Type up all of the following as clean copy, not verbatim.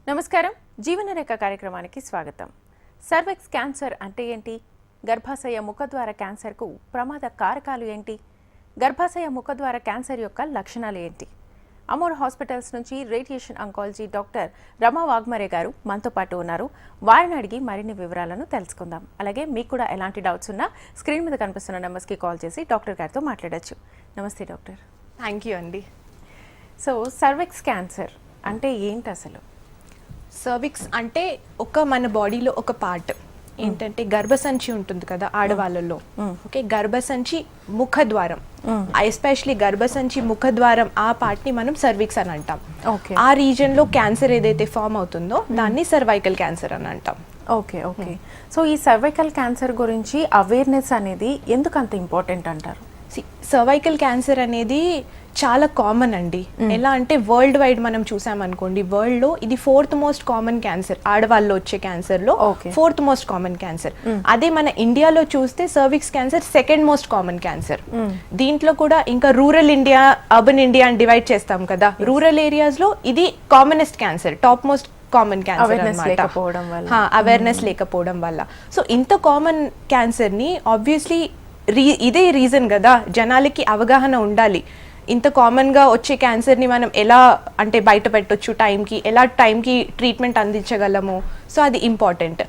నమస్కారం జీవనరేఖ కార్యక్రమానికి స్వాగతం. సర్వెక్స్ క్యాన్సర్ అంటే ఏంటి? గర్భాశయ ముఖద్వార క్యాన్సర్కు ప్రమాద కారకాలు ఏంటి? గర్భాశయ ముఖద్వార క్యాన్సర్ యొక్క లక్షణాలు ఏంటి? అమోర్ హాస్పిటల్స్ నుంచి రేడియేషన్ అంకాలజీ డాక్టర్ రమా వాగ్మరే గారు మనతో పాటు ఉన్నారు. వారిని అడిగి మరిన్ని వివరాలను తెలుసుకుందాం. అలాగే మీకు కూడా ఎలాంటి డౌట్స్ ఉన్నా స్క్రీన్ మీద కనిపిస్తున్న నెంబర్స్కి కాల్ చేసి డాక్టర్ గారితో మాట్లాడచ్చు. నమస్తే డాక్టర్. థ్యాంక్ యూ అండి. సో సర్వెక్స్ క్యాన్సర్ అంటే ఏంటి అసలు? సర్విక్స్ అంటే మన బాడీలో ఒక పార్ట్ ఏంటంటే గర్భసంచి ఉంటుంది కదా ఆడవాళ్ళలో. ఓకే, గర్భసంచి ముఖద్వారం, ఎస్పెషలీ గర్భసంచి ముఖద్వారం ఆ పార్ట్ ని మనం సర్విక్స్ అని అంటాం. ఆ రీజన్ లో క్యాన్సర్ ఏదైతే ఫామ్ అవుతుందో దాన్ని సర్వైకల్ క్యాన్సర్ అని అంటాం. Okay okay. సో ఈ సర్వైకల్ క్యాన్సర్ గురించి అవేర్నెస్ అనేది ఎందుకు అంత ఇంపార్టెంట్ అంటారు? సర్వైకల్ క్యాన్సర్ అనేది చాలా కామన్ అండి. ఎలా అంటే వరల్డ్ వైడ్ మనం చూసామనుకోండి, వరల్డ్ లో ఇది 4th మోస్ట్ కామన్ క్యాన్సర్. ఆడవాళ్ళు వచ్చే క్యాన్సర్ లో 4th మోస్ట్ కామన్ క్యాన్సర్. అదే మన ఇండియాలో చూస్తే cervix cancer 2nd most common cancer. దీంట్లో కూడా ఇంకా రూరల్ ఇండియా, అర్బన్ ఇండియా అని డివైడ్ చేస్తాం కదా. రూరల్ ఏరియాస్ లో ఇది commonest cancer, top most common cancer అన్నమాట. అవేర్నెస్ లేకపోవడం వల్ల. సో ఇంత కామన్ క్యాన్సర్ ని ఆబ్వియస్లీ ఇదే రీజన్ కదా, జనాలకి అవగాహన ఉండాలి. ఇంత కామన్ గా వచ్చే క్యాన్సర్ ని మనం ఎలా అంటే బయట పెట్టొచ్చు, ఎలా టైంకి ట్రీట్మెంట్ అందించగలము. సో అది ఇంపార్టెంట్.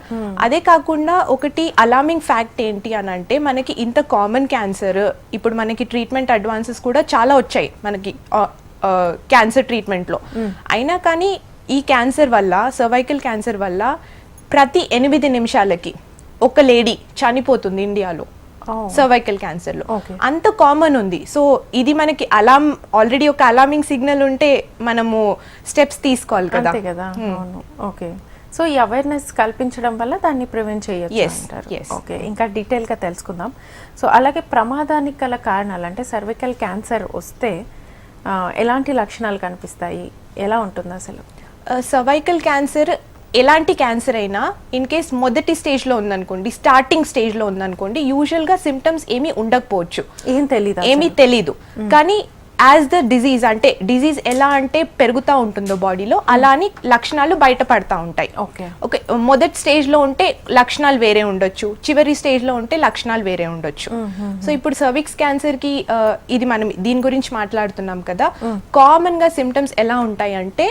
అదే కాకుండా ఒకటి అలార్మింగ్ ఫ్యాక్ట్ ఏంటి అని అంటే, మనకి ఇంత కామన్ క్యాన్సర్ ఇప్పుడు మనకి ట్రీట్మెంట్ అడ్వాన్సెస్ కూడా చాలా వచ్చాయి మనకి క్యాన్సర్ ట్రీట్మెంట్ లో. అయినా కానీ ఈ క్యాన్సర్ వల్ల, సర్వైకల్ క్యాన్సర్ వల్ల ప్రతి 8 నిమిషాలకి ఒక లేడీ చనిపోతుంది ఇండియాలో సర్వైకల్ క్యాన్సర్ లో. అంత కామన్ ఉంది. సో ఇది మనకి ఆల్రెడీ ఒక అలార్మింగ్ సిగ్నల్ ఉంటే మనము స్టెప్స్ తీసుకోవాలి కదా. ఓకే. సో ఈ అవేర్నెస్ కల్పించడం వల్ల దాన్ని ప్రివెంట్ చేయొచ్చు. ఓకే, ఇంకా డీటెయిల్ గా తెలుసుకుందాం. సో అలాగే ప్రమాదానికి గల కారణాలు అంటే సర్వైకల్ క్యాన్సర్ వస్తే ఎలాంటి లక్షణాలు కనిపిస్తాయి, ఎలా ఉంటుంది అసలు? సర్వైకల్ క్యాన్సర్ ఎలాంటి క్యాన్సర్ అయినా ఇన్ కేస్ మొదటి స్టేజ్లో ఉందనుకోండి, స్టార్టింగ్ స్టేజ్లో ఉందనుకోండి, యూజువల్గా సిమ్టమ్స్ ఏమీ ఉండకపోవచ్చు, ఏమీ తెలీదు. కానీ యాజ్ ద డిజీజ్ అంటే డిజీజ్ ఎలా అంటే పెరుగుతూ ఉంటుందో బాడీలో, అలాని లక్షణాలు బయటపడతా ఉంటాయి. ఓకే, మొదటి స్టేజ్లో ఉంటే లక్షణాలు వేరే ఉండొచ్చు, చివరి స్టేజ్లో ఉంటే లక్షణాలు వేరే ఉండొచ్చు. సో ఇప్పుడు సర్విక్స్ క్యాన్సర్కి ఇది మనం దీని గురించి మాట్లాడుతున్నాం కదా. కామన్గా సిమ్టమ్స్ ఎలా ఉంటాయి అంటే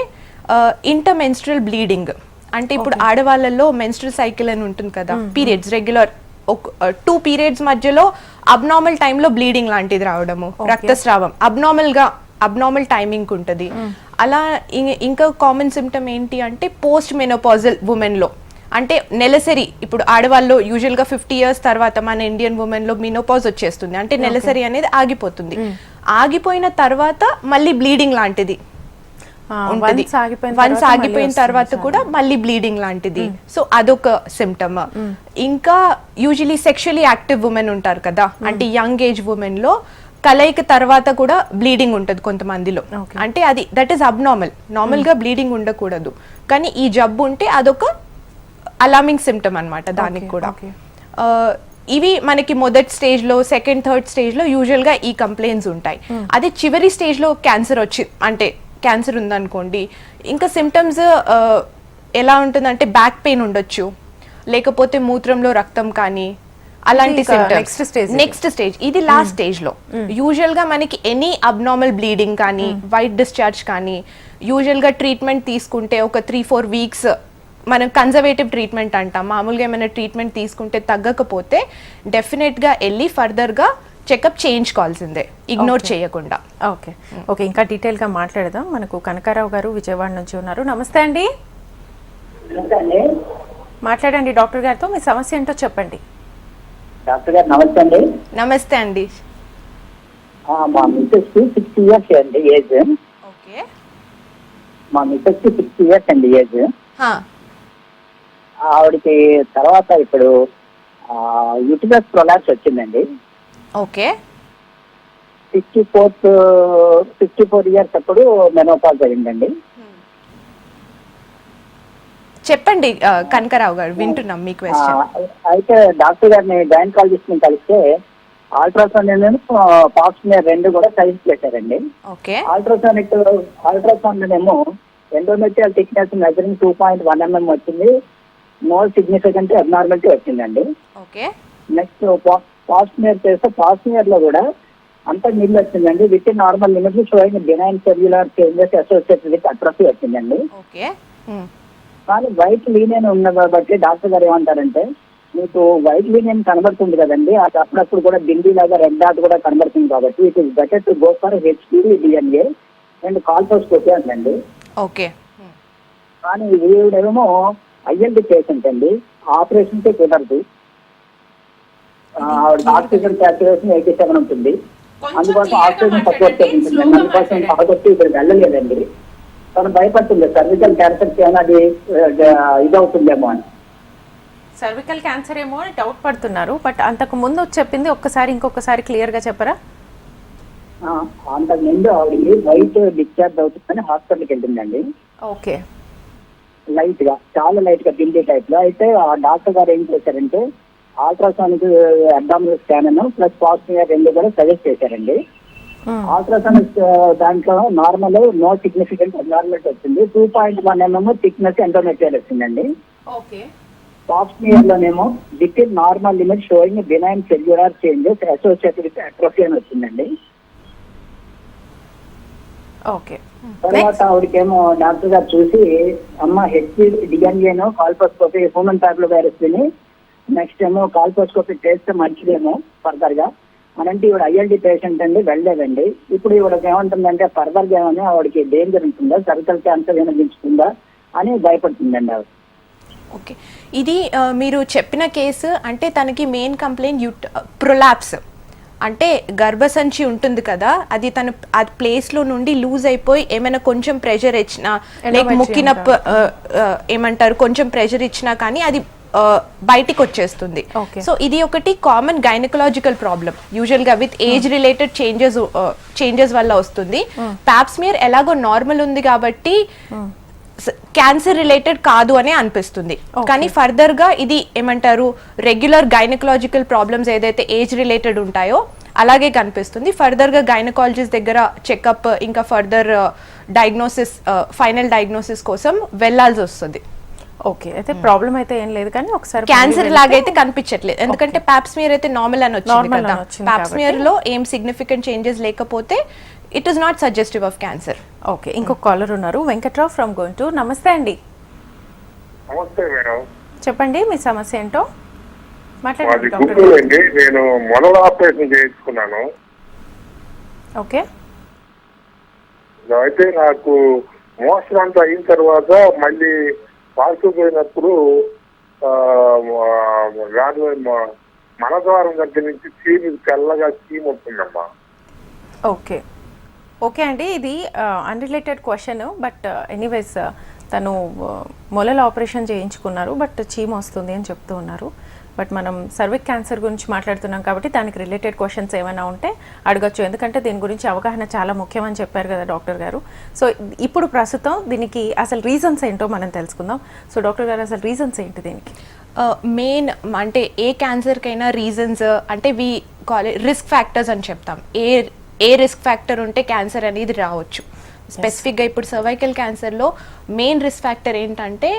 ఇంటర్మెన్స్ట్రల్ బ్లీడింగ్. అంటే ఇప్పుడు ఆడవాళ్ళలో మెన్స్ట్రల్ సైకిల్ అని ఉంటుంది కదా, పీరియడ్స్ రెగ్యులర్ 2 పీరియడ్స్ మధ్యలో అబ్నార్మల్ టైంలో బ్లీడింగ్ లాంటిది రావడము, రక్తస్రావం అబ్నార్మల్ టైమింగ్ ఉంటుంది. అలా ఇంకా కామన్ సిమ్టమ్ ఏంటి అంటే పోస్ట్ మెనోపాజల్ ఉమెన్ లో, అంటే నెలసరి. ఇప్పుడు ఆడవాళ్ళు యూజువల్ గా 50 years తర్వాత మన ఇండియన్ ఉమెన్ లో మినోపాజ్ వచ్చేస్తుంది, అంటే నెలసరి అనేది ఆగిపోతుంది. ఆగిపోయిన తర్వాత మళ్ళీ బ్లీడింగ్ లాంటిది ఉంటుంది, వన్స్ ఆగిపోయిన తర్వాత కూడా మళ్ళీ బ్లీడింగ్ లాంటిది. సో అదొక సిమ్టమ్. ఇంకా యూజువలీ సెక్షువల్లీ యాక్టివ్ ఉమెన్ ఉంటారు కదా, అంటే యంగ్ ఏజ్ ఉమెన్ లో కలయిక తర్వాత కూడా బ్లీడింగ్ ఉంటుంది కొంతమందిలో. అంటే అది దట్ ఈస్ అబ్నార్మల్. నార్మల్ గా బ్లీడింగ్ ఉండకూడదు, కానీ ఈ జబ్బు ఉంటే అదొక అలార్మింగ్ సిమ్టమ్ అన్నమాట దానికి కూడా. ఇవి మనకి మొదటి స్టేజ్ లో, 2nd, 3rd స్టేజ్ లో యూజువల్ గా ఈ కంప్లైంట్స్ ఉంటాయి. అదే చివరి స్టేజ్ లో క్యాన్సర్ అంటే క్యాన్సర్ ఉందనుకోండి, ఇంకా సిమ్టమ్స్ ఎలా ఉంటుందంటే బ్యాక్ పెయిన్ ఉండొచ్చు, లేకపోతే మూత్రంలో రక్తం కానీ అలాంటి సిమ్టమ్స్. నెక్స్ట్ స్టేజ్ ఇది లాస్ట్ స్టేజ్ లో. యూజువల్ గా మనకి ఎనీ అబ్నార్మల్ బ్లీడింగ్ కానీ, వైట్ డిశ్చార్జ్ కానీ, యూజువల్ గా ట్రీట్మెంట్ తీసుకుంటే ఒక 3-4 weeks మనం కన్జర్వేటివ్ ట్రీట్మెంట్ అంటాం. మామూలుగా ఏమైనా ట్రీట్మెంట్ తీసుకుంటే తగ్గకపోతే డెఫినెట్ గా వెళ్ళి ఫర్దర్ గా చెకప్ చేయించుకోవాల్సిందే, ఇగ్నోర్ చేయకుండా. ఓకే ఓకే, ఇంకా డీటెయిల్గా మాట్లాడదాం. మనకు కనకారావు గారు విజయవాడ నుంచి ఉన్నారు. నమస్తే అండి. మాట్లాడండి డాక్టర్ గారితో, మీ సమస్య ఏంటో చెప్పండి. డాక్టర్ గారు నమస్తే అండి. నమస్తే అండి. మా మిస్సెస్ 60 years అండి ఏజ్. ఓకే, మా మిస్సెస్ 60 years అండి ఏజ్. ఆవిడకి తర్వాత ఇప్పుడు యూటిలస్ ప్రొలాప్స్ వచ్చిందండి. ఓకే, 54 years అప్పుడు మెనోపాజ్ అయిందండి. చెప్పండి కనకారావు గారు, వింటున్నాం మీ క్వశ్చన్. అయితే డాక్టర్ గారిని గైనకాలజిస్ట్ ని కలిస్తే అల్ట్రాసౌండ్ పాప్స్మియర్ 2 కూడా సైన్స్ పెట్టారండి. ఓకే, అల్ట్రాసౌండ్ ఏమో ఎండోమెట్రియల్ థిక్నెస్ మెజరింగ్ 2.1 mm వచ్చింది. నో సిగ్నిఫికెంట్ అబ్నార్మాలిటీ వచ్చిందండి. ఓకే. నెక్స్ట్ పాస్మియర్ చేస్తే పాస్మియర్ లో కూడా అంత నీళ్ళు వచ్చిందండి. With in normal limits showing benign cellular changes associated with atrophy వచ్చిందండి. ఓకే. కానీ వైట్ లీనియన్ ఉన్న కాబట్టి డాక్టర్ గారు ఏమంటారంటే, మీకు వైట్ లీనియన్ కనబడుతుంది కదండి, అది అప్పుడప్పుడు కూడా డిండి లాగా రెడ్ డాట్ కూడా కనబడుతుంది కాబట్టి it is better to go for HPV DNA and colposcopy అండి. ఓకే. కానీ ఈవిడేమో ఐఎల్డి పేషెంట్ అండి, ఆపరేషన్ కే కుదరదు. ఆక్సిజన్ సాచురేషన్ 87 ఉంటుంది, అందుకోసం ఆక్సిజన్ సపోర్ట్ ఉంటుంది. అందుకోసం కాబట్టి ఇక్కడ వెళ్ళలేదండి. తను భయపడుతుంది సర్వికల్ క్యాన్సర్ ఏమైనా అది ఇదవుతుందేమో అని. సర్వికల్ క్యాన్సర్ ఏమో అని డౌట్ పడుతున్నారు. బట్ అంతకు ముందు చెప్పింది ఇంకొకసారి క్లియర్ గా చెప్పరా? అంతకు ముందు ఆవిడకి వైట్ డిశ్చార్జ్ అవుతుందని హాస్పిటల్కి వెళ్ళిందండి. ఓకే. లైట్ గా, చాలా లైట్ గా పిండి టైప్ లో. అయితే ఆ డాక్టర్ గారు ఏం చేశారంటే అల్ట్రాసౌండ్ అబ్డామినల్ స్కాన్ ప్లస్ పాస్మియర్ రెండు కూడా సజెస్ట్ చేశారండి. అల్ట్రాసౌండ్ దాంట్లో నార్మల్ నో సిగ్నిఫికెంట్ అబ్నార్మాలిటీ వచ్చింది. 2.1 mm థిక్నెస్ ఎండోమెట్రియల్ వచ్చిందండి. ఓకే. పాస్మియర్ లోనేమో with in normal limit showing benign cellular changes associated with atrophy అని వచ్చిందండి. ఓకే. తర్వాత ఆవిడకేమో డాక్టర్ గారు చూసి అమ్మ హెచ్పివి డిఎన్ఏను కాల్పోస్కోపీ హ్యూమన్ ప్యాపిలో వైరస్ ని నెక్స్ట్ ఏమో కాల్పోస్కోపీ చేస్తే మంచిదేమో ఫర్దర్ గా అనంటే ఈవిడ ఐఎల్డి పేషెంట్ అండి, వెళ్ళలేదండి. ఇప్పుడు ఈవిడకి ఏమంటుందంటే ఫర్దర్ గా ఏమని ఆవిడకి డేంజర్ ఉంటుందా, సర్వికల్ క్యాన్సర్ ఏమైనా దించుతుందా అని భయపడుతుందండి ఆవిడ. ఓకే. ఇది మీరు చెప్పిన కేసు అంటే తనకి మెయిన్ కంప్లైంట్ ప్రొలాప్స్ అంటే గర్భసంచి ఉంటుంది కదా, అది తను ఆ ప్లేస్లో నుండి లూజ్ అయిపోయి ఏమైనా కొంచెం ప్రెషర్ ఇచ్చినా లైక్ ముక్కిన ఏమంటారు కొంచెం ప్రెషర్ ఇచ్చినా కానీ అది బయటికి వచ్చేస్తుంది. సో ఇది ఒకటి కామన్ గైనకలాజికల్ ప్రాబ్లం, యూజువల్ గా విత్ ఏజ్ రిలేటెడ్ చేంజెస్ వల్ల వస్తుంది. పాప్స్మియర్ ఎలాగో నార్మల్ ఉంది కాబట్టి క్యాన్సర్ రిలేటెడ్ కాదు అని అనిపిస్తుంది. కానీ ఫర్దర్ గా ఇది ఏమంటారు రెగ్యులర్ గైనకలాజికల్ ప్రాబ్లమ్స్ ఏదైతే ఏజ్ రిలేటెడ్ ఉంటాయో అలాగే కనిపిస్తుంది. ఫర్దర్ గా గైనకాలజిస్ట్ దగ్గర చెకప్ ఇంకా ఫర్దర్ డయాగ్నోసిస్ ఫైనల్ డయాగ్నోసిస్ కోసం వెళ్లాల్సి వస్తుంది. ఓకే. అయితే ప్రాబ్లం అయితే ఏం లేదు, కానీ ఒకసారి క్యాన్సర్ లాగైతే కనిపించట్లేదు ఎందుకంటే పాప్స్మియర్ అయితే నార్మల్ అని వచ్చింది కదా. పాప్స్మియర్ లో ఏం సిగ్నిఫికెంట్ చేంజెస్ లేకపోతే it is not suggestive of cancer. Okay. ఇంకొక కాలర్ ఉన్నారు, వెంకట్రావు ఫ్రమ్ గుంటూరు. నమస్తే అండి. నమస్తే మేడం, చెప్పండి మీ సమస్య ఏంటో మాది గుంటూరు అండి. నేను మొదల ఆపరేషన్ చేయించుకున్నాను. ఓకే. అయితే నాకు మోషన్ అంతా అయిన తర్వాత మళ్ళీ పాల్చిపోయినప్పుడు మనద్వారం దగ్గర నుంచి చీము తెల్లగా చీము ఉంటుందమ్మా. ఓకే. ఓకే అండి, ఇది అన్రిలేటెడ్ క్వశ్చన్. బట్ ఎనీవేస్ తను మొలల ఆపరేషన్ చేయించుకున్నారు, బట్ చీమ వస్తుంది అని చెప్తూ ఉన్నారు. బట్ మనం సర్విక్ క్యాన్సర్ గురించి మాట్లాడుతున్నాం కాబట్టి దానికి రిలేటెడ్ క్వశ్చన్స్ ఏమైనా ఉంటే అడగచ్చు, ఎందుకంటే దీని గురించి అవగాహన చాలా ముఖ్యమని చెప్పారు కదా డాక్టర్ గారు. సో ఇప్పుడు ప్రస్తుతం దీనికి అసలు రీజన్స్ ఏంటో మనం తెలుసుకుందాం. సో డాక్టర్ గారు అసలు రీజన్స్ ఏంటి దీనికి? మెయిన్ అంటే ఏ క్యాన్సర్కైనా రీజన్స్ అంటే వి కాల్ రిస్క్ ఫ్యాక్టర్స్ అని చెప్తాం. ఏ రిస్క్ ఫ్యాక్టర్ ఉంటే క్యాన్సర్ అనేది రావచ్చు. స్పెసిఫిక్గా ఇప్పుడు సర్వైకల్ క్యాన్సర్లో మెయిన్ రిస్క్ ఫ్యాక్టర్ ఏంటంటే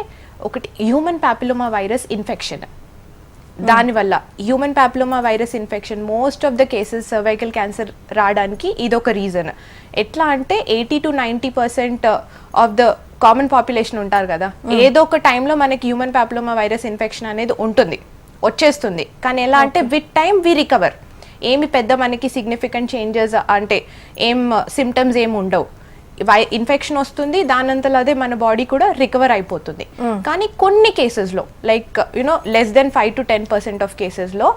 ఒకటి హ్యూమన్ ప్యాపిలోమా వైరస్ ఇన్ఫెక్షన్. దానివల్ల human papilloma virus infection most of the cases cervical cancer రావడానికి ఇదొక రీజన్. ఎట్లా అంటే 80 to 90% of the common population ఉంటారు కదా, ఏదో ఒక టైంలో మనకి హ్యూమన్ ప్యాపిలోమా వైరస్ ఇన్ఫెక్షన్ అనేది ఉంటుంది, వచ్చేస్తుంది. కానీ ఎలా అంటే విత్ టైం వి రికవర్. ఏమి పెద్ద మనకి సిగ్నిఫికెంట్ చేంజెస్ అంటే ఏం సిమ్టమ్స్ ఏమి ఉండవు. ఇన్ఫెక్షన్ వస్తుంది, దానంతలో అదే మన బాడీ కూడా రికవర్ అయిపోతుంది. కానీ కొన్ని కేసెస్లో like you know less than 5 to 10% of కేసెస్లో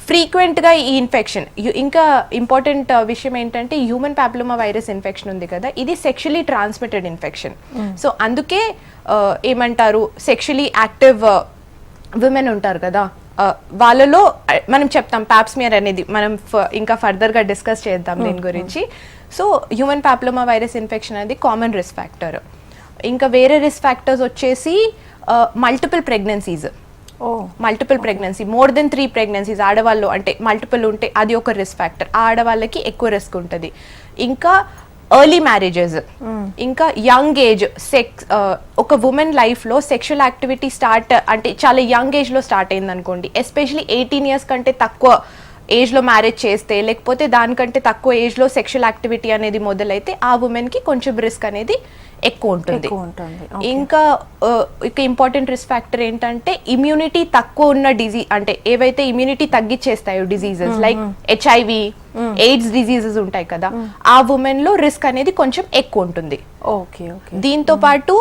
ఫ్రీక్వెంట్గా ఈ ఇన్ఫెక్షన్. ఇంకా ఇంపార్టెంట్ విషయం ఏంటంటే హ్యూమన్ ప్యాపిలోమా వైరస్ ఇన్ఫెక్షన్ ఉంది కదా, ఇది సెక్షువలీ ట్రాన్స్మిటెడ్ ఇన్ఫెక్షన్. సో అందుకే ఏమంటారు సెక్షువలీ యాక్టివ్ విమెన్ ఉంటారు కదా, వాళ్ళలో మనం చెప్తాం పాప్స్మియర్ అనేది మనం ఇంకా ఫర్దర్గా డిస్కస్ చేద్దాం దీని గురించి. So human papilloma virus infection అనేది కామన్ రిస్క్ ఫ్యాక్టర్. ఇంకా వేరే రిస్క్ ఫ్యాక్టర్స్ వచ్చేసి multiple pregnancies. Multiple pregnancy more than 3 pregnancies ఆడవాళ్ళు అంటే మల్టిపుల్ ఉంటే అది ఒక రిస్క్ ఫ్యాక్టర్, ఆడవాళ్ళకి ఎక్కువ రిస్క్ ఉంటుంది. ఇంకా ఎర్లీ మ్యారేజెస్, ఇంకా యంగ్ ఏజ్ ఒక ఉమెన్ లైఫ్ లో సెక్షువల్ యాక్టివిటీ స్టార్ట్ అంటే చాలా యంగ్ ఏజ్ లో స్టార్ట్ అయింది అనుకోండి, ఎస్పెషలీ 18 years కంటే తక్కువ ఏజ్ లో మ్యారేజ్ చేస్తే, లేకపోతే దానికంటే తక్కువ ఏజ్ లో సెక్షువల్ యాక్టివిటీ అనేది మొదలైతే ఆ ఉమెన్ కి కొంచెం రిస్క్ అనేది ఎక్కువ ఉంటుంది. ఇంకా ఇక ఇంపార్టెంట్ రిస్క్ ఫ్యాక్టర్ ఏంటంటే ఇమ్యూనిటీ తక్కువ ఉన్న డిజీజ్, అంటే ఏవైతే ఇమ్యూనిటీ తగ్గించేస్తాయో diseases like HIV, AIDS diseases ఉంటాయి కదా, ఆ ఉమెన్ లో రిస్క్ అనేది కొంచెం ఎక్కువ ఉంటుంది. దీంతో పాటు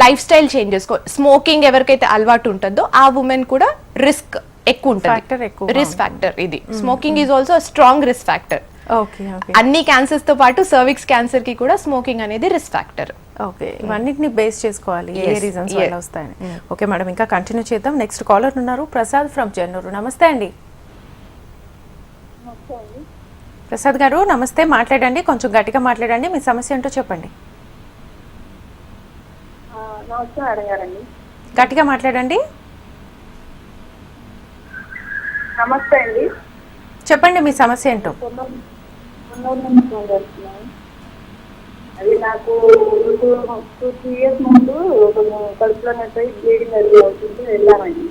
లైఫ్ స్టైల్ చేంజెస్, స్మోకింగ్ ఎవరికైతే అలవాటు ఉంటుందో ఆ ఉమెన్ కూడా రిస్క్ ఎక్కువ ఉంటుంది. రిస్క్ ఫ్యాక్టర్ ఇది. Smoking is also strong risk factor. అన్ని క్యాన్సర్స్ తో పాటు సర్విక్స్ క్యాన్సర్ కి కూడా స్మోకింగ్ అనేది రిస్క్ ఫ్యాక్టర్. ఓకే, ఇవన్నిటిని బేస్ చేసుకోవాలి ఏ రీజన్స్ వల్ల వస్తాయని. ఓకే మేడం, ఇంకా కంటిన్యూ చేద్దాం. నెక్స్ట్ కాలర్ ఉన్నారు, ప్రసాద్ ఫ్రమ్ చెన్నూరు. నమస్తే అండి ప్రసాద్ గారు. నమస్తే, మాట్లాడండి, కొంచెం గట్టిగా మాట్లాడండి, మీ సమస్య ఏంటో చెప్పండి. గట్టిగా మాట్లాడండి. నమస్తే అండి, చెప్పండి మీ సమస్య ఏంటో. అది నాకు 2-3 years ముందు కడుపులో నొప్పి బ్లీడింగ్ అది అవుతుంటే వెళ్ళామండి,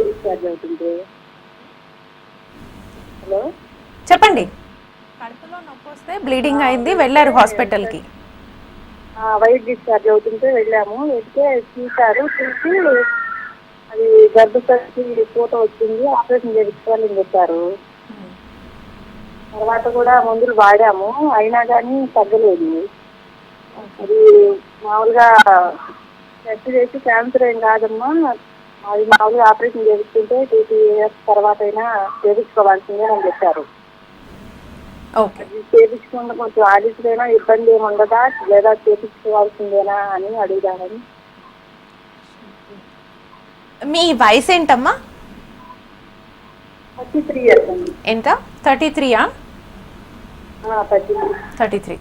డిశ్చార్జ్ అవుతుంటే. హలో చెప్పండి. కడుపులో నొప్పి వస్తే బ్లీడింగ్ అయింది, వెళ్ళారు హాస్పిటల్ కి. వైట్ డిశ్చార్జ్ అవుతుంటే వెళ్ళాము, వెళ్తే చూశారు, చూసి అది గర్భసంచి ఫోటో వచ్చింది, ఆపరేషన్ చేయించుకోవాలని చెప్పారు. తర్వాత కూడా మందులు వాడాము, అయినా కానీ తగ్గలేదు. అది మామూలుగా టెస్ట్ చేసి క్యాన్సర్ ఏం కాదమ్మా, అది మామూలుగా ఆపరేషన్ చేయించుకుంటే 2 years తర్వాత అయినా చేయించుకోవాల్సిందే అని చెప్పారు. అది చేయించుకుంటే కొంచెం ఆడిటైనా ఇబ్బంది ఏమి ఉండదా, లేదా చేయించుకోవాల్సిందేనా అని అడుగుదామని. మీ వయసు ఏంటమ్మా? 33 years అండి. ఎంత? 33. 33.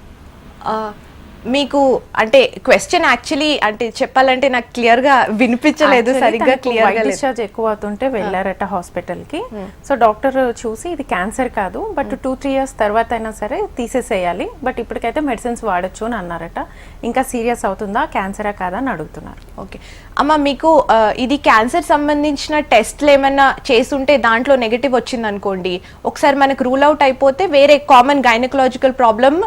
మీకు అంటే క్వశ్చన్ యాక్చువల్లీ అంటే చెప్పాలంటే నాకు క్లియర్ గా వినిపించలేదు, సరిగ్గా క్లియర్ గా. డిశ్చార్జ్ ఎక్కువ అవుతుంటే వెళ్ళారట హాస్పిటల్ కి. సో డాక్టర్ చూసి ఇది క్యాన్సర్ కాదు, బట్ 2-3 years తర్వాత అయినా సరే తీసేసేయాలి, బట్ ఇప్పటికైతే మెడిసిన్స్ వాడచ్చు అని అన్నారట. ఇంకా సీరియస్ అవుతుందా, క్యాన్సరా కాదా అని అడుగుతున్నారు. ఓకే అమ్మ, మీకు ఇది క్యాన్సర్ సంబంధించిన టెస్ట్లు ఏమైనా చేసుంటే దాంట్లో నెగటివ్ వచ్చింది అనుకోండి, ఒకసారి మనకు రూల్ అవుట్ అయిపోతే వేరే కామన్ గైనకలాజికల్ ప్రాబ్లమ్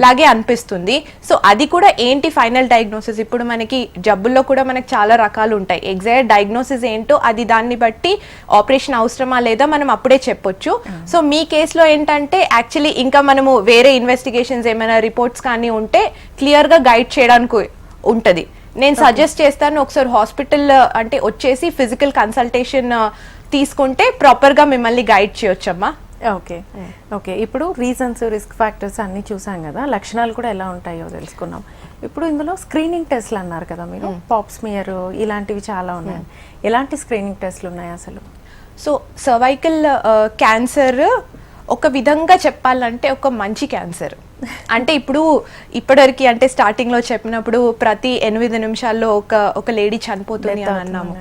లాగే అనిపిస్తుంది. సో అది కూడా ఏంటి ఫైనల్ డయాగ్నోసిస్, ఇప్పుడు మనకి జబ్బుల్లో కూడా మనకి చాలా రకాలు ఉంటాయి. ఎగ్జాక్ట్ డయాగ్నోసిస్ ఏంటో అది దాన్ని బట్టి ఆపరేషన్ అవసరమా లేదా మనం అప్పుడే చెప్పొచ్చు. సో మీ కేసులో ఏంటంటే యాక్చువల్లీ ఇంకా మనము వేరే ఇన్వెస్టిగేషన్స్ ఏమైనా రిపోర్ట్స్ కానీ ఉంటే క్లియర్ గా గైడ్ చేయడానికి ఉంటది. నేను సజెస్ట్ చేస్తాను ఒకసారి హాస్పిటల్ అంటే వచ్చేసి ఫిజికల్ కన్సల్టేషన్ తీసుకుంటే ప్రాపర్ గా మిమ్మల్ని గైడ్ చేయొచ్చమ్మా. ఓకే ఓకే, ఇప్పుడు రీజన్స్, రిస్క్ ఫ్యాక్టర్స్ అన్ని చూసాం కదా, లక్షణాలు కూడా ఎలా ఉంటాయో తెలుసుకున్నాం. ఇప్పుడు ఇందులో స్క్రీనింగ్ టెస్ట్లు అన్నారు కదా మీరు, పాప్స్మియర్ ఇలాంటివి చాలా ఉన్నాయి. ఎలాంటి స్క్రీనింగ్ టెస్ట్లు ఉన్నాయి అసలు? సో సర్వైకల్ క్యాన్సర్ ఒక విధంగా చెప్పాలంటే ఒక మంచి క్యాన్సర్. అంటే ఇప్పుడు ఇప్పటివరకు అంటే స్టార్టింగ్ లో చెప్పినప్పుడు ప్రతి 8 నిమిషాల్లో ఒక లేడీ చనిపోతుంది అని అన్నాము,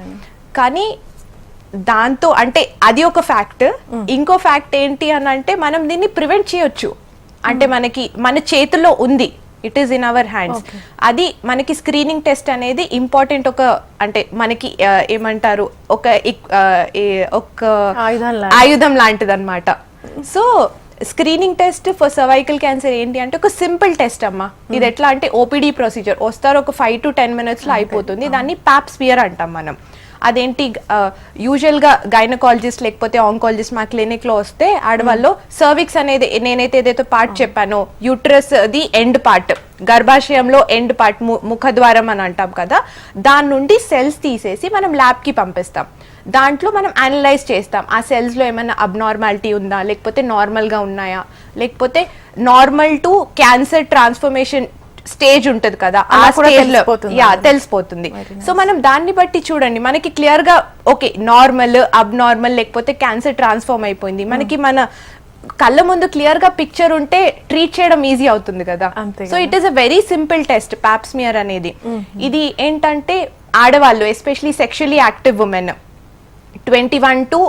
కానీ దాంతో అంటే అది ఒక ఫ్యాక్ట్. ఇంకో ఫ్యాక్ట్ ఏంటి అని అంటే మనం దీన్ని ప్రివెంట్ చేయొచ్చు, అంటే మన చేతుల్లో ఉంది, it is in our hands. అది మనకి స్క్రీనింగ్ టెస్ట్ అనేది ఇంపార్టెంట్. ఒక అంటే మనకి ఏమంటారు, ఒక ఆయుధం లాంటిది అనమాట. So screening test for cervical cancer ఏంటి అంటే ఒక సింపుల్ టెస్ట్ అమ్మా. ఇది ఎట్లా అంటే ఓపీడీ ప్రొసీజర్, వస్తారు ఒక 5 to 10 minutes లో అయిపోతుంది. దాన్ని పాప్స్మియర్ అంటాం మనం. అదేంటి, యూజువల్ గా గైనకాలజిస్ట్ లేకపోతే ఆంకాలజిస్ట్ మా క్లినిక్ లో వస్తే ఆడవాళ్ళు సర్విక్స్ అనేది నేనైతే ఏదైతే పార్ట్ చెప్పానో, యూట్రస్ ది ఎండ్ పార్ట్, గర్భాశయంలో ఎండ్ పార్ట్, ముఖద్వారం అని అంటాం కదా, దాని నుండి సెల్స్ తీసేసి మనం ల్యాబ్ కి పంపిస్తాం. దాంట్లో మనం అనలైజ్ చేస్తాం ఆ సెల్స్ లో ఏమైనా అబ్నార్మాలిటీ ఉందా, లేకపోతే నార్మల్ గా ఉన్నాయా, లేకపోతే normal to cancer transformation stage ఉంటది కదా, ఆ స్టేజ్ లో తెలిసిపోతుంది. సో మనం దాన్ని బట్టి చూడండి, మనకి క్లియర్ గా ఓకే నార్మల్, అబ్నార్మల్ లేకపోతే క్యాన్సర్ ట్రాన్స్ఫార్మ్ అయిపోయింది, మనకి మన కళ్ళ ముందు క్లియర్ గా పిక్చర్ ఉంటే ట్రీట్ చేయడం ఈజీ అవుతుంది కదా. So it is a very simple test Pap smear అనేది. ఇది ఏంటంటే ఆడవాళ్ళు especially sexually active women 21 to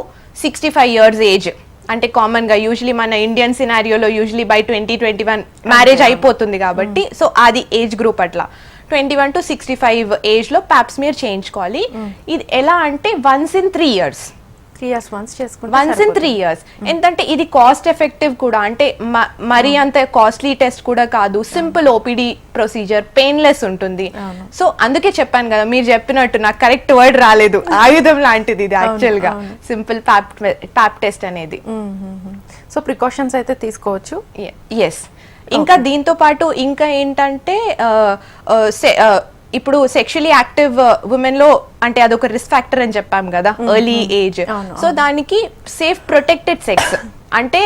65 years age, అంటే కామన్ గా యూజువలీ మన ఇండియన్ సినారియోలో యూజువలీ బై 2021 మ్యారేజ్ అయిపోతుంది కాబట్టి సో అది ఏజ్ గ్రూప్ అట్లా 21 to 65 ఏజ్ లో పాప్స్మియర్ చేయించుకోవాలి. ఇది ఎలా అంటే once in 3 years. 3 years once చేసుకుంటే వన్స్ ఇన్ 3 years. ఎందుకంటే ఇది కాస్ట్ ఎఫెక్టివ్ కూడా, అంటే మరీ అంత కాస్ట్లీ టెస్ట్ కూడా కాదు, సింపుల్ ఓపీడీ ప్రొసీజర్, పెయిన్లెస్ ఉంటుంది. సో అందుకే చెప్పాను కదా, మీరు చెప్పినట్టు నాకు కరెక్ట్ వర్డ్ రాలేదు, ఆయుధం లాంటిది ఇది యాక్చువల్ గా సింపుల్ ప్యాప్ టెస్ట్ అనేది. సో ప్రికాషన్స్ అయితే తీసుకోవచ్చు. ఎస్. ఇంకా దీంతో పాటు ఇంకా ఏంటంటే ఇప్పుడు సెక్షువల్లీ యాక్టివ్ ఉమెన్ లో అంటే అదొక రిస్క్ ఫ్యాక్టర్ అని చెప్పాం కదా, ఎర్లీ ఏజ్. సో దానికి సేఫ్ ప్రొటెక్టెడ్ సెక్స్ అంటే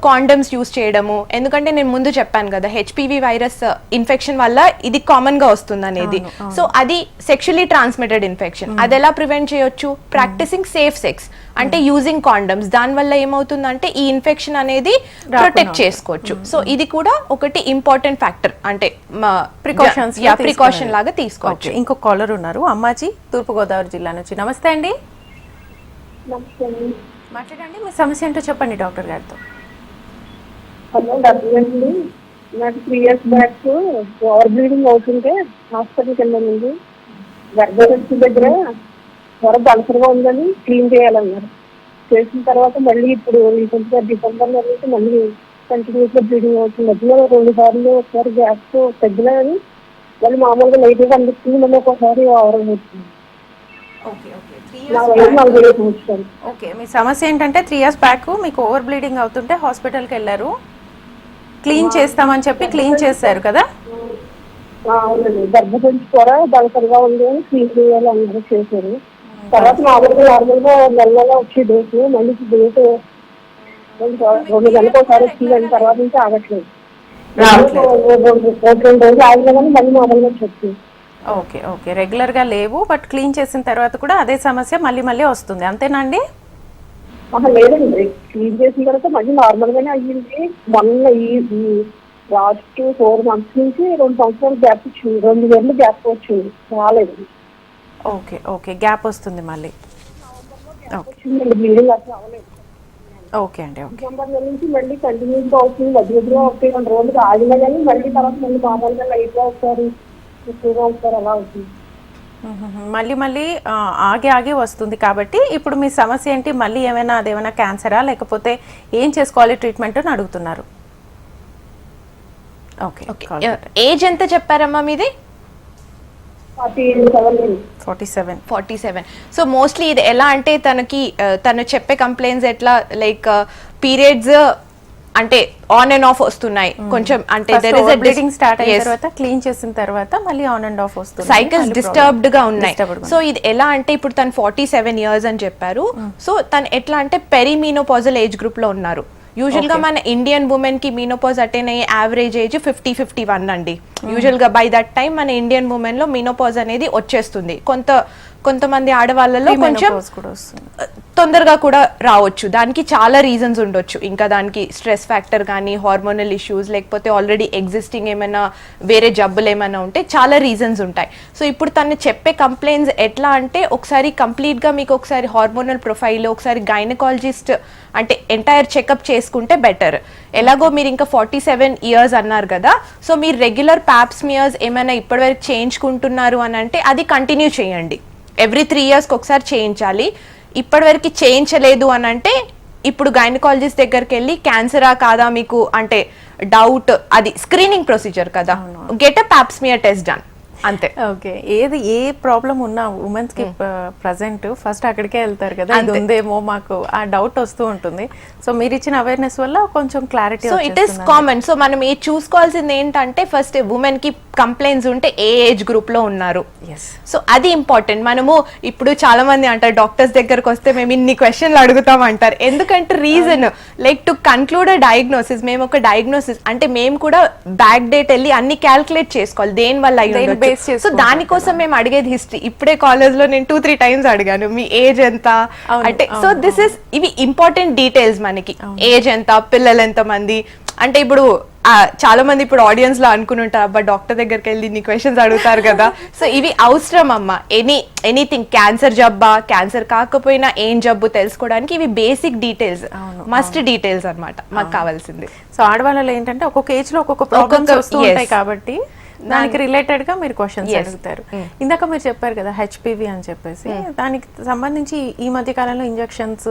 కాండమ్స్ యూజ్ చేయడము. ఎందుకంటే నేను ముందు చెప్పాను కదా, హెచ్పివి వైరస్ ఇన్ఫెక్షన్ వల్ల ఇది కామన్ గా వస్తుంది అనేది. సో అది సెక్షువల్లీ ట్రాన్స్మిటెడ్ ఇన్ఫెక్షన్. అది ఎలా ప్రివెంట్ చేయొచ్చు? ప్రాక్టీసింగ్ సేఫ్ సెక్స్ అంటే యూజింగ్ కాండమ్స్. దాని వల్ల ఏమవుతుందంటే ఈ ఇన్ఫెక్షన్ అనేది ప్రొటెక్ట్ చేసుకోవచ్చు. సో ఇది కూడా ఒకటి ఇంపార్టెంట్ ఫ్యాక్టర్, అంటే ప్రికాషన్ లాగా తీసుకోవచ్చు. ఇంకో కాలర్ ఉన్నారు, అమ్మాజీ తూర్పుగోదావరి జిల్లా నుంచి. నమస్తే అండి, మాట్లాడండి, మీ సమస్య ఏంటో చెప్పండి డాక్టర్ గారితో. హలో డాక్టర్ అండి, నాకు 3 years బ్యాక్ ఓవర్ బ్లీడింగ్ అవుతుంటే హాస్పిటల్కి వెళ్ళానండి. గర్భవతి దగ్గర త్వర అల్సర్గా ఉందని క్లీన్ చేయాలన్నారు. చేసిన తర్వాత మళ్ళీ ఇప్పుడు రీసెంట్గా డిసెంబర్ నెల నుంచి మళ్ళీ కంటిన్యూస్ గా బ్లీడింగ్ అవుతుంది. మధ్యలో 2 సార్లు ఒకసారి గ్యాస్ తగ్గినా కానీ మళ్ళీ మామూలుగా లైట్ గా అనిపిస్తుంది, మళ్ళీ ఒకసారి ఓవర్ అవుతుంది. ఓకే, మీ సమస్య ఏంటంటే 3 years బ్యాక్ మీకు ఓవర్ బ్లీడింగ్ అవుతుంటే హాస్పిటల్కి వెళ్ళారు, క్లీన్ చేస్తామని చెప్పి క్లీన్ చేశారు కదా? అవునండి, గర్భసంచి కూడా దళసరిగా ఉంది అని క్లీన్ చేయాలి అందరూ చేశారు. తర్వాత మామూలుగా నార్మల్ గా నెలలో వచ్చే డేట్ మళ్ళీ డేట్ 2 నెలలకు ఒకసారి వచ్చింది, తర్వాత నుంచి ఆగట్లేదు. 2 రోజులు ఆగినా కానీ మళ్ళీ మామూలుగా వచ్చింది. ఓకే ఓకే, రెగ్యులర్ గా లేవు, బట్ క్లీన్ చేసిన తర్వాత కూడా అదే సమస్య మళ్ళీ మళ్ళీ వస్తుంది, అంతేనండి? లేదండి, క్లీన్ చేసిన తర్వాత మళ్ళీ నార్మల్ గానే అయ్యింది. మొన్న ఈ లాస్ట్ 4 months నుంచి 2 సంవత్సరాలు గ్యాప్ వచ్చింది, 2 years గ్యాప్ వచ్చింది, రాలేదు. ఓకే ఓకే, గ్యాప్ వస్తుంది మళ్ళీ. బ్లీడింగ్ అసలు అవ్వలేదు. ఓకే అండి, ఓకే. డిసెంబర్ నెల నుంచి మళ్ళీ కంటిన్యూస్ గా అవుతుంది, మధ్య మధ్యలో 1-2 రోజులు ఆగినా కానీ మళ్ళీ తర్వాత మళ్ళీ మామూలుగా లైట్ గా ఒకసారి ఎక్కువగా ఒకసారి అలా అవుతుంది. మళ్ళీ మళ్ళీ ఆగి ఆగి వస్తుంది. కాబట్టి ఇప్పుడు మీ సమస్య ఏంటి? మళ్ళీ అదేమైనా క్యాన్సరా, లేకపోతే ఏం చేసుకోవాలి ట్రీట్మెంట్ అని అడుగుతున్నారు? ఓకే, ఏజ్ ఎంత చెప్పారమ్మా మీది? 47. సో మోస్ట్లీ ఇది ఎలా అంటే తను చెప్పే కంప్లైంట్స్ ఎట్లా, లైక్ పీరియడ్స్ అంటే ఆన్ అండ్ ఆఫ్ వస్తున్నాయి కొంచెం, అంటే బ్లీడింగ్ స్టార్ట్ అయిన తర్వాత క్లీన్ చేసిన తర్వాత మళ్ళీ ఆన్ అండ్ ఆఫ్ వస్తుంది, సైకిల్స్ డిస్టర్బ్డ్ గా ఉన్నాయి. సో ఇది ఎలా అంటే ఇప్పుడు తను 47 years అని చెప్పారు. సో తను ఎట్లా అంటే పెరిమీనోపాజల్ ఏజ్ గ్రూప్ లో ఉన్నారు. యూజువల్ గా మన ఇండియన్ ఉమెన్ కి మీనోపాజ్ అటైన్ అయ్యే యావరేజ్ ఏజ్ 50-51 అండి. యూజువల్ గా బై దట్ టైం మన ఇండియన్ ఉమెన్ లో మీనోపాజ్ అనేది వచ్చేస్తుంది. కొంతమంది ఆడవాళ్ళలో కొంచెం తొందరగా కూడా రావచ్చు. దానికి చాలా రీజన్స్ ఉండొచ్చు. ఇంకా దానికి స్ట్రెస్ ఫ్యాక్టర్ కానీ, హార్మోనల్ ఇష్యూస్, లేకపోతే ఆల్రెడీ ఎగ్జిస్టింగ్ ఏమైనా వేరే జబ్బులు ఏమైనా ఉంటే చాలా రీజన్స్ ఉంటాయి. సో ఇప్పుడు తను చెప్పే కంప్లైంట్స్ ఎట్లా అంటే ఒకసారి కంప్లీట్ గా మీకు ఒకసారి హార్మోనల్ ప్రొఫైల్, ఒకసారి గైనకాలజిస్ట్ అంటే ఎంటైర్ చెకప్ చేసుకుంటే బెటర్. ఎలాగో మీరు ఇంకా 47 years అన్నారు కదా, సో మీరు రెగ్యులర్ ప్యాప్స్మియర్స్ ఏమైనా ఇప్పటివరకు చేయించుకుంటున్నారు అని అంటే అది కంటిన్యూ చేయండి. ఎవ్రీ 3 years ఒకసారి చేయించాలి. ఇప్పటివరకు చేయించలేదు అని అంటే ఇప్పుడు గైనకాలజిస్ట్ దగ్గరికి వెళ్ళి క్యాన్సరా కాదా మీకు అంటే డౌట్, అది స్క్రీనింగ్ ప్రొసీజర్ కదా, get a Pap smear test done, అంతే. ఓకే, ఏ ప్రాబ్లం ఉన్నా ఉమెన్స్ కి ప్రజెంట్ ఫస్ట్ అక్కడికే వెళ్తారు కదా, ఇది ఉందేమో మాకు ఆ డౌట్ వస్తూ ఉంటుంది. సో మీరు ఇచ్చిన అవేర్నెస్ వల్ల కొంచెం clarity. So it is common. So మనం చూసుకోవాల్సింది ఏంటంటే ఫస్ట్ ఉమెన్ కి కంప్లైంట్స్ ఉంటే ఏ ఏజ్ గ్రూప్ లో ఉన్నారు, సో అది ఇంపార్టెంట్. మనము ఇప్పుడు చాలా మంది అంటారు డాక్టర్స్ దగ్గరకు వస్తే మేము ఇన్ని క్వశ్చన్లు అడుగుతాం అంటారు. ఎందుకంటే reason like to conclude a diagnosis, మేము ఒక డయాగ్నోసిస్ అంటే మేము కూడా బ్యాక్ డేట్ వెళ్ళి అన్ని క్యాల్కులేట్ చేసుకోవాలి దేని వల్ల అయ్యి. సో దానికోసం మేము అడిగేది హిస్టరీ. ఇప్పుడే కాలేజ్ లో నేను 2-3 times అడిగాను మీ ఏజ్ ఎంత అంటే. సో దిస్ ఇస్ ఇవి ఇంపార్టెంట్ డీటెయిల్స్ మనకి. ఏజ్ ఎంత, పిల్లలు ఎంత మంది, అంటే ఇప్పుడు చాలా మంది ఇప్పుడు ఆడియన్స్ లో అనుకుని ఉంటారు, అబ్బా డాక్టర్ దగ్గరికి వెళ్ళి ఇన్ని క్వశ్చన్స్ అడుగుతారు కదా. సో ఇవి అవసరం అమ్మా. ఎనీథింగ్, క్యాన్సర్ జబ్బా, క్యాన్సర్ కాకపోయినా ఏం జబ్బు తెలుసుకోవడానికి ఇవి బేసిక్ డీటెయిల్స్, మస్ట్ డీటెయిల్స్ అన్నమాట మాకు కావాల్సింది. సో ఆడవాళ్ళలో ఏంటంటే ఒక్కొక్క ఏజ్ లో ఒక్కొక్క ప్రాబ్లమ్స్ వస్తూ ఉంటాయి కాబట్టి దానికి రిలేటెడ్ గా మీరు క్వశ్చన్స్ అడుగుతారు. ఇందాక మీరు చెప్పారు కదా హెచ్పివి అని చెప్పేసి, దానికి సంబంధించి ఈ మధ్య కాలంలో ఇంజెక్షన్స్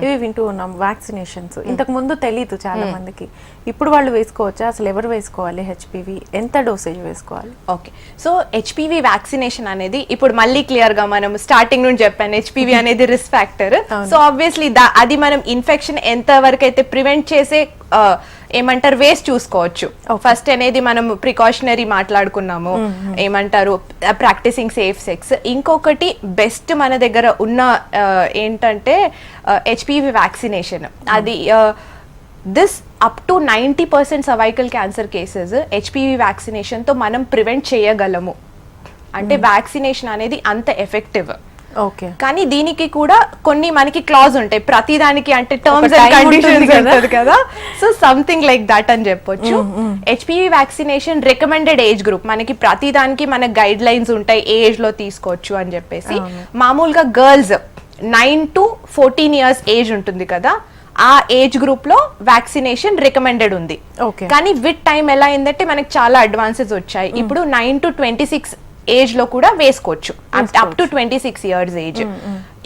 ఇవి వింటూ ఉన్నాం, వ్యాక్సినేషన్స్. ఇంతకు ముందు తెలీదు చాలా మందికి, ఇప్పుడు వాళ్ళు వేసుకోవచ్చా, అసలు ఎవరు వేసుకోవాలి హెచ్పివి, ఎంత డోసేజ్ వేసుకోవాలి? ఓకే, సో హెచ్పివి వ్యాక్సినేషన్ అనేది ఇప్పుడు మళ్ళీ క్లియర్ గా మనం స్టార్టింగ్ నుండి చెప్పాను, హెచ్పివి అనేది రిస్క్ ఫ్యాక్టర్. సో ఆబ్వియస్లీ అది మనం ఇన్ఫెక్షన్ ఎంత వరకు అయితే ప్రివెంట్ చేసే ఏమంటారు వేస్ చూసుకోవచ్చు. ఫస్ట్ అనేది మనం ప్రికాషనరీ మాట్లాడుకున్నాము, ఏమంటారు ప్రాక్టీసింగ్ సేఫ్ సెక్స్. ఇంకొకటి బెస్ట్ మన దగ్గర ఉన్న ఏంటంటే హెచ్పివి వ్యాక్సినేషన్. అది this up to 90% cervical cancer cases HPV vaccination తో మనం ప్రివెంట్ చేయగలము. అంటే వ్యాక్సినేషన్ అనేది అంత ఎఫెక్టివ్. ఓకే, కానీ దీనికి కూడా కొన్ని మనకి క్లాజ్ ఉంటాయి ప్రతి దానికి, అంటే టర్మ్స్ అండ్ కండిషన్స్ ఉంటది కదా. సో సంథింగ్ లైక్ దట్ అని చెప్పొచ్చు. HPV vaccination recommended age group, మనకి ప్రతి దానికి మన గైడ్ లైన్స్ ఉంటాయి, ఏ ఏజ్ లో తీసుకోవచ్చు అని చెప్పేసి. మామూలుగా గర్ల్స్ 9 to 14 years ఏజ్ ఉంటుంది కదా, ఆ ఏజ్ గ్రూప్ లో వ్యాక్సినేషన్ రికమెండెడ్ ఉంది. కానీ విత్ టైం ఎలా అయిందంటే మనకి చాలా అడ్వాన్సెస్ వచ్చాయి. ఇప్పుడు 9 to 26 ఏజ్ లో కూడా వేసుకోవచ్చు, అప్ టు 26 years ఏజ్.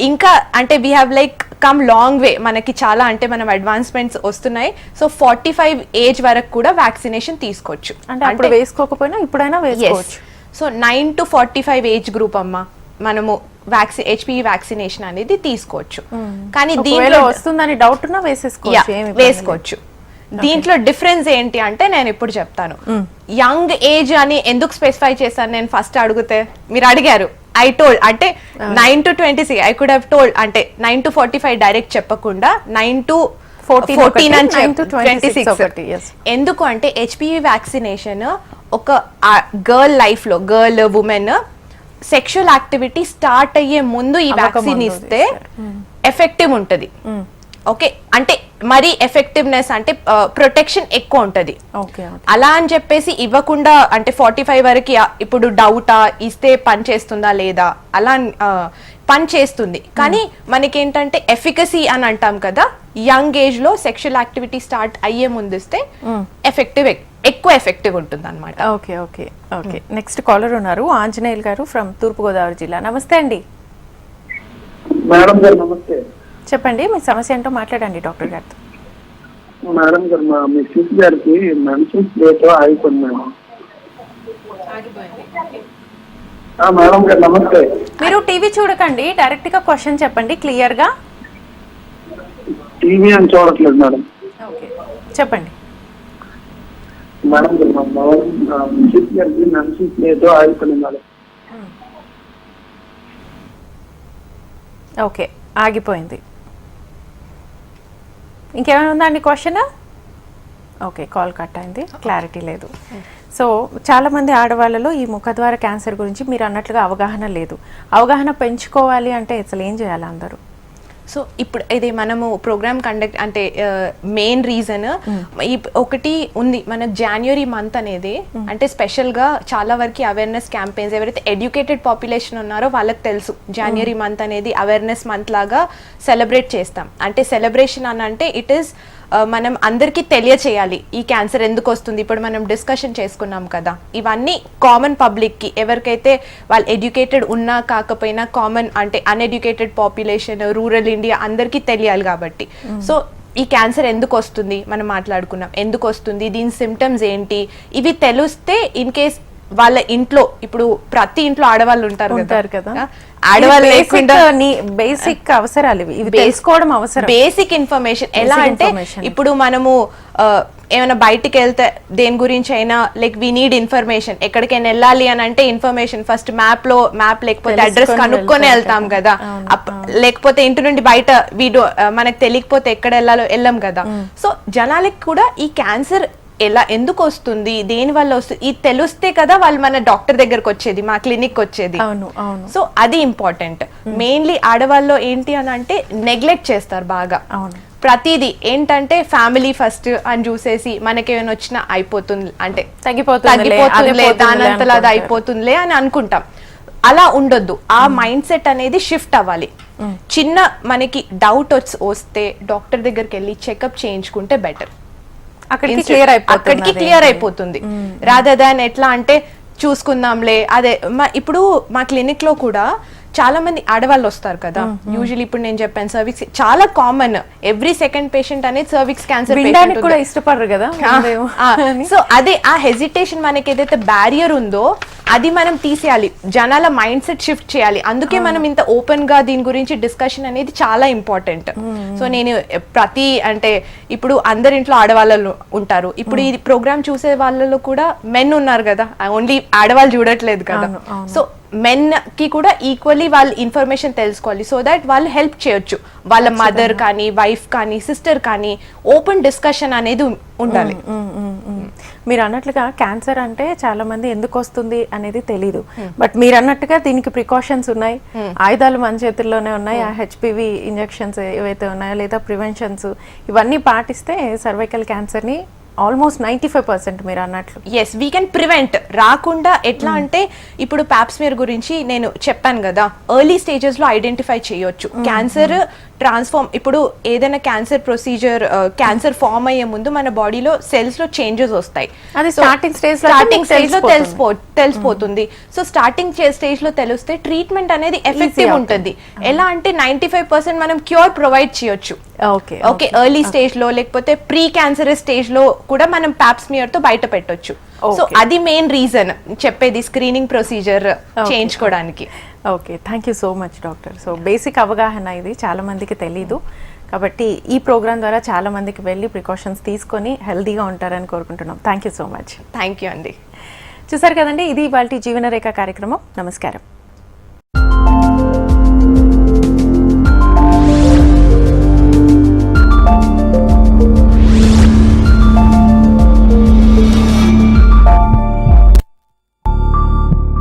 ఇంకా అంటే we have like come long way, మనకి చాలా అంటే మనం అడ్వాన్స్మెంట్స్ వస్తున్నాయి. సో 45 ఏజ్ వరకు కూడా వ్యాక్సినేషన్ తీసుకోవచ్చు. అంటే వేసుకోకపోయినా ఇప్పుడైనా వేసుకోవచ్చు. సో 9 to 45 ఏజ్ గ్రూప్ అమ్మా మనము హెచ్పివి వ్యాక్సినేషన్ అనేది తీసుకోవచ్చు. కానీ దీంట్లో వస్తుందని డౌట్ ఉన్నా వేసుకోవచ్చు. దీంట్లో డిఫరెన్స్ ఏంటి అంటే నేను ఇప్పుడు చెప్తాను. యంగ్ ఏజ్ అని ఎందుకు స్పెసిఫై చేశాను నేను ఫస్ట్ అడిగితే, మీరు అడిగారు, ఐ టోల్డ్ అంటే 9 to 26, I could have told అంటే 9 to 45 డైరెక్ట్ చెప్పకుండా 9 to 14 అని 26. ఎందుకు అంటే హెచ్పివి వ్యాక్సినేషన్ ఒక గర్ల్ లైఫ్ లో, girl women sexual activity start అయ్యే ముందు ఈ వ్యాక్సిన్ ఇస్తే ఎఫెక్టివ్ ఉంటది. ఓకే, అంటే మరి ఎఫెక్టివ్నెస్ అంటే ప్రొటెక్షన్ ఎక్కువ ఉంటది. అలా అని చెప్పేసి ఇవ్వకుండా అంటే 45 వరకు ఇప్పుడు డౌటా, ఇస్తే పని చేస్తుందా లేదా, అలా పని చేస్తుంది. కానీ మనకేంటంటే ఎఫికసీ అని అంటాం కదా, యంగ్ ఏజ్ లో సెక్షువల్ యాక్టివిటీ స్టార్ట్ అయ్యే ముందు ఇస్తే ఎక్కువ ఎఫెక్టివ్ ఉంటుంది అనమాట. Okay okay okay, next caller ఉన్నారు, ఆంజనేయులు గారు ఫ్రమ్ తూర్పుగోదావరి జిల్లా. నమస్తే అండి. మేడం గారు నమస్తే. చెప్పండి, మీ సమస్య ఏంటో మాట్లాడండి డాక్టర్ గారితో. మేడం గారు, మా మిస్సెస్ గారికి మెన్సెన్స్ డేట్ ఆగిపోయింది మేడం. మేడం గారు నమస్తే. మీరు టీవీ చూడకండి, డైరెక్ట్ గా క్వశ్చన్ చెప్పండి క్లియర్ గా. టీవీ అని చూడట్లేదు మేడం. ఓకే చెప్పండి. మేడం గారు, మా మిస్సెస్ గారికి మెన్సెన్స్ డేట్ ఆగిపోయింది మేడం. ఓకే, ఆగిపోయింది. ఇంకేమైనా ఉందా అండి క్వశ్చన్? ఓకే, కాల్ కట్ అయింది, క్లారిటీ లేదు. సో చాలా మంది ఆడవాళ్ళలో ఈ ముఖద్వార క్యాన్సర్ గురించి మీరు అన్నట్లుగా అవగాహన లేదు. అవగాహన పెంచుకోవాలి అంటే అసలు ఏం చేయాలి అందరూ? సో ఇప్పుడు ఇది మనము ప్రోగ్రామ్ కండక్ట్ అంటే మెయిన్ రీజన్ ఒకటి ఉంది, మన జనవరి మంత్ అనేది అంటే స్పెషల్ గా చాలా వరకు అవేర్నెస్ క్యాంపెయిన్స్, ఎవరైతే ఎడ్యుకేటెడ్ పాపులేషన్ ఉన్నారో వాళ్ళకి తెలుసు జనవరి మంత్ అనేది అవేర్నెస్ మంత్ లాగా సెలబ్రేట్ చేస్తాం. అంటే సెలబ్రేషన్ అని అంటే ఇట్ ఈస్ మనం అందరికీ తెలియచేయాలి ఈ క్యాన్సర్ ఎందుకు వస్తుంది. ఇప్పుడు మనం డిస్కషన్ చేసుకున్నాం కదా, ఇవన్నీ కామన్ పబ్లిక్కి, ఎవరికైతే వాళ్ళు ఎడ్యుకేటెడ్ ఉన్నా కాకపోయినా కామన్ అంటే అన్ఎడ్యుకేటెడ్ పాపులేషన్, రూరల్ ఇండియా అందరికీ తెలియాలి కాబట్టి. సో ఈ క్యాన్సర్ ఎందుకు వస్తుంది మనం మాట్లాడుకున్నాం, ఎందుకు వస్తుంది, దీని సిమ్టమ్స్ ఏంటి, ఇవి తెలిస్తే ఇన్ కేస్ వాళ్ళ ఇంట్లో, ఇప్పుడు ప్రతి ఇంట్లో ఆడవాళ్ళు ఉంటారు కదా, ఆడవాళ్ళు లేకుండా బేసిక్ అవసరాలు ఇవి తెలుసుకోవడం అవసరం. బేసిక్ ఇన్ఫర్మేషన్ ఎలా అంటే ఇప్పుడు మనము ఏమైనా బయటికి వెళ్తే దేని గురించి అయినా లైక్ వీ నీడ్ ఇన్ఫర్మేషన్, ఎక్కడికైనా వెళ్ళాలి అని అంటే ఇన్ఫర్మేషన్ ఫస్ట్ మ్యాప్ లేకపోతే అడ్రస్ కనుక్కొని వెళ్తాం కదా, లేకపోతే ఇంటి నుండి బయట మనకు తెలియకపోతే ఎక్కడ వెళ్ళాలో వెళ్ళాం కదా. సో జనాలకి కూడా ఈ క్యాన్సర్ ఎలా ఎందుకు వస్తుంది, దేని వల్ల వస్తుంది ఇది తెలిస్తే కదా వాళ్ళు మన డాక్టర్ దగ్గరకు వచ్చేది, మా క్లినిక్ వచ్చేది. సో అది ఇంపార్టెంట్. మెయిన్లీ ఆడవాళ్ళు ఏంటి అని అంటే నెగ్లెక్ట్ చేస్తారు బాగా. ప్రతిదీ ఏంటంటే ఫ్యామిలీ ఫస్ట్ అని చూసేసి మనకేమైనా వచ్చినా అయిపోతుంది అంటే తగ్గిపోతుందిలే దానంతలా అది అయిపోతుందిలే అని అనుకుంటాం. అలా ఉండొద్దు. ఆ మైండ్ సెట్ అనేది షిఫ్ట్ అవ్వాలి. చిన్న మనకి డౌట్ వస్తే డాక్టర్ దగ్గరికి వెళ్ళి చెకప్ చేయించుకుంటే బెటర్. అక్కడికి క్లియర్ అయిపోతుంది. రాదర్ దాన్ ఎట్లా అంటే చూసుకుందాంలే అదే. ఇప్పుడు మా క్లినిక్ లో కూడా చాలా మంది ఆడవాళ్ళు వస్తారు కదా. యూజువల్లీ ఇప్పుడు నేను చెప్పాను సర్విక్స్ చాలా కామన్. ఎవ్రీ సెకండ్ పేషెంట్ అనేది సర్విక్స్ క్యాన్సర్ కూడా ఇష్టపడరు కదా. సో అదే ఆ హెజిటేషన్ మనకి ఏదైతే బ్యారియర్ ఉందో అది మనం తీసేయాలి. జనాల మైండ్ సెట్ షిఫ్ట్ చేయాలి. అందుకే మనం ఇంత ఓపెన్ గా దీని గురించి డిస్కషన్ అనేది చాలా ఇంపార్టెంట్. సో నేను ప్రతి అంటే ఇప్పుడు అందరింట్లో ఆడవాళ్ళు ఉంటారు. ఇప్పుడు ఈ ప్రోగ్రామ్ చూసే వాళ్ళలో కూడా మెన్ ఉన్నారు కదా, ఓన్లీ ఆడవాళ్ళు చూడట్లేదు కదా. సో మెన్ కి కూడా ఈక్వల్లీ వాళ్ళు ఇన్ఫర్మేషన్ తెలుసుకోవాలి. సో దాట్ వాళ్ళు హెల్ప్ చేయొచ్చు. వాళ్ళ మదర్ కానీ వైఫ్ కానీ సిస్టర్ కానీ ఓపెన్ డిస్కషన్ అనేది ఉండాలి. మీరు అన్నట్లుగా క్యాన్సర్ అంటే చాలా మంది ఎందుకు వస్తుంది అనేది తెలీదు. బట్ మీరు అన్నట్టుగా దీనికి ప్రికాషన్స్ ఉన్నాయి. ఆయుధాలు మన చేతుల్లోనే ఉన్నాయి. ఆ హెచ్పివి ఇంజెక్షన్స్ ఏవైతే ఉన్నాయో లేదా ప్రివెన్షన్స్ ఇవన్నీ పాటిస్తే సర్వైకల్ క్యాన్సర్ ని ఆల్మోస్ట్ 95% మీరు అన్నట్లు ఎస్ వీ కెన్ ప్రివెంట్. రాకుండా ఎట్లా అంటే ఇప్పుడు ప్యాప్స్మియర్ గురించి నేను చెప్పాను కదా, ఎర్లీ స్టేజెస్ లో ఐడెంటిఫై చేయొచ్చు. క్యాన్సర్ ట్రాన్స్ఫార్మ్ ఇప్పుడు ఏదైనా క్యాన్సర్ ప్రొసీజర్ క్యాన్సర్ ఫామ్ అయ్యే ముందు మన బాడీలో సెల్స్ లో చేంజెస్ వస్తాయి. అది స్టార్టింగ్ స్టేజ్ లో తెలిసిపోతుంది. సో స్టార్టింగ్ స్టేజ్ లో తెలిస్తే ట్రీట్మెంట్ అనేది ఎఫెక్టివ్ ఉంటుంది. ఎలా అంటే 95% మనం క్యూర్ ప్రొవైడ్ చేయొచ్చు. ఓకే ఎర్లీ స్టేజ్ లో లేకపోతే ప్రీ క్యాన్సరస్ స్టేజ్ లో కూడా మనం ప్యాప్స్మియర్ తో బయట పెట్టొచ్చు. సో అది మెయిన్ రీజన్ చెప్పేది స్క్రీనింగ్ ప్రొసీజర్ చేయించుకోవడానికి. Okay, thank you so much doctor. So basic అవగాహన ఇది చాలా మందికి తెలీదు. కాబట్టి ఈ ప్రోగ్రామ్ ద్వారా చాలా మందికి వెళ్ళి ప్రికాషన్స్ తీసుకొని హెల్దీగా ఉంటారని కోరుకుంటున్నాం. Thank you so much. Thank you అండి. చూసారు కదండి, ఇది ఇవాల్టి జీవనరేఖ కార్యక్రమం. నమస్కారం.